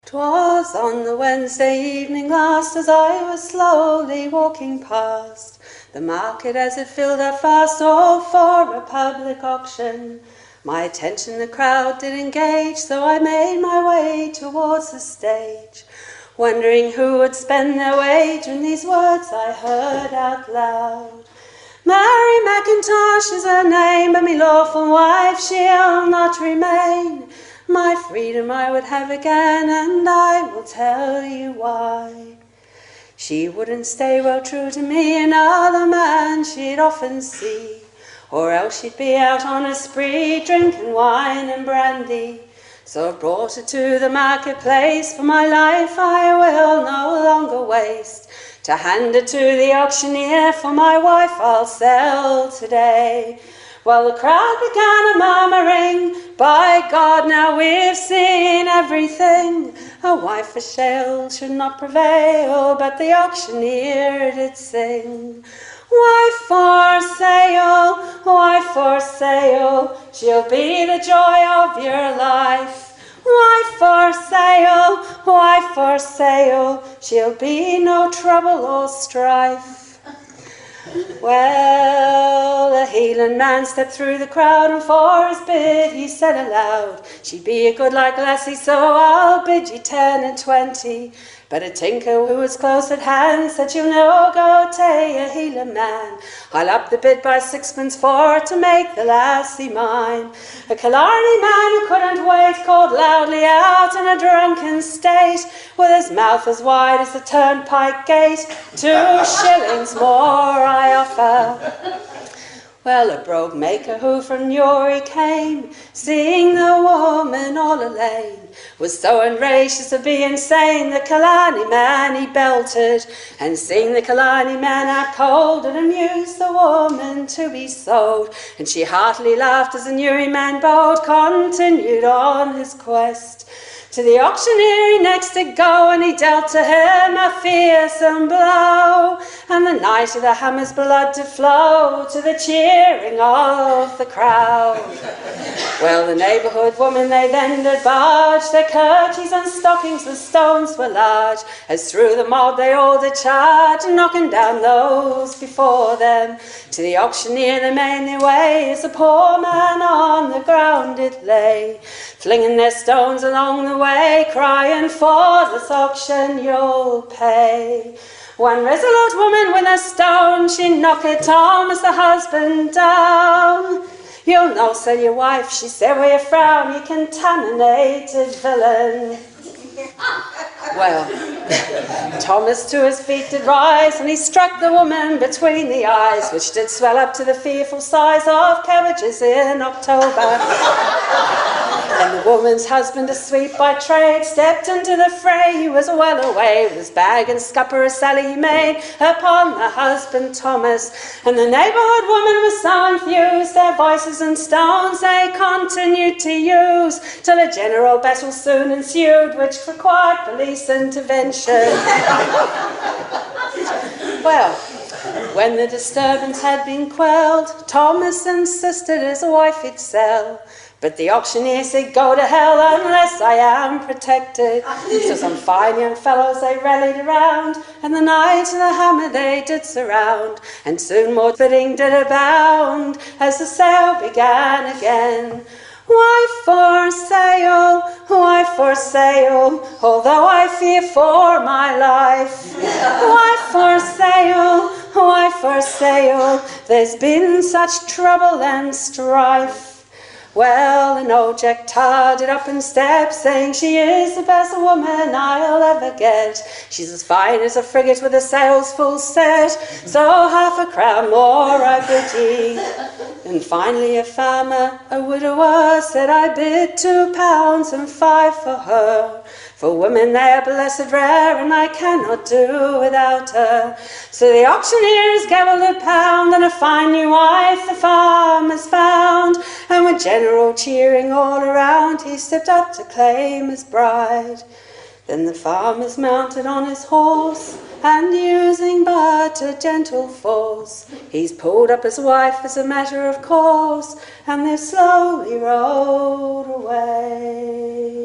'Twas on the Wednesday evening last, as I was slowly walking past the market as it filled up fast, all for a public auction. My attention the crowd did engage, so I made my way towards the stage, wondering who would spend their wage when these words I heard out loud. Mary McIntosh is her name, but me lawful wife she'll not remain. My freedom I would have again, and I will tell you why. She wouldn't stay well true to me, another man she'd often see, or else she'd be out on a spree, drinking wine and brandy. So I brought her to the marketplace, for my life I will no longer waste, to hand her to the auctioneer, for my wife I'll sell today. Well, the crowd began a murmuring, by God, now we've seen everything. A wife for sale should not prevail, but the auctioneer did sing. Wife for sale, wife for sale, she'll be the joy of your life. Wife for sale, wife for sale, she'll be no trouble or strife. Well, the healing man stepped through the crowd, and for his bid he said aloud, she'd be a good like lassie, so I'll bid ye 10 and 20. But a tinker who was close at hand said, you'll no go tay a healing man. I'll up the bid by 6pence for to make the lassie mine. A Killarney man who couldn't wait called loudly out in a drunken state, with his mouth as wide as the turnpike gate, 2 shillings more I offer. Well, a brogue maker who from Newry came, seeing the woman all alone, was so enraged to be insane. The Killarney man he belted, and seeing the Killarney man out cold, it amused the woman to be sold, and she heartily laughed as the Newry man bold continued on his quest. To the auctioneer he next did go, and he dealt to him a fearsome blow, and the night of the hammer's blood did flow to the cheering of the crowd. Well, the neighbourhood women they then did barge their kerchiefs and stockings, the stones were large, as through the mob they all did charge, knocking down those before them. To the auctioneer they made their way, as the poor man on the ground did lay, flinging their stones along the way, crying, for this auction you'll pay. One resolute woman with a stone, she knocked Thomas the husband down. You'll know, said your wife, she said with a frown, you contaminated villain. Well, Thomas to his feet did rise, and he struck the woman between the eyes, which did swell up to the fearful size of cabbages in October. And the woman's husband, a sweep by trade, stepped into the fray. He was well away with his bag and scupper, a sally he made upon the husband Thomas. And the neighbourhood woman was so enthused, their voices and stones they continued to use, till a general battle soon ensued, which required police intervention. Well, when the disturbance had been quelled, Thomas insisted his wife he'd sell. But the auctioneer said, go to hell unless I am protected. So some fine young fellows they rallied around, and the knight and the hammer they did surround, and soon more bidding did abound, as the sale began again. Wife for sale, wife for sale, although I fear for my life. Wife for sale, wife for sale, there's been such trouble and strife. Well, an old Jack Tar did up and step, saying she is the best woman I'll ever get. She's as fine as a frigate with the sails full set, so 1/2 crown more I bid ye. And finally a farmer, a widower, said I bid £2 and 5 for her. For women they are blessed rare, and I cannot do without her. So the auctioneers gavelled £1, and a fine new wife the farmer's found. And with general cheering all around, he stepped up to claim his bride. Then the farmer's mounted on his horse, and using but a gentle force, he's pulled up his wife as a matter of course, and they slowly rode away.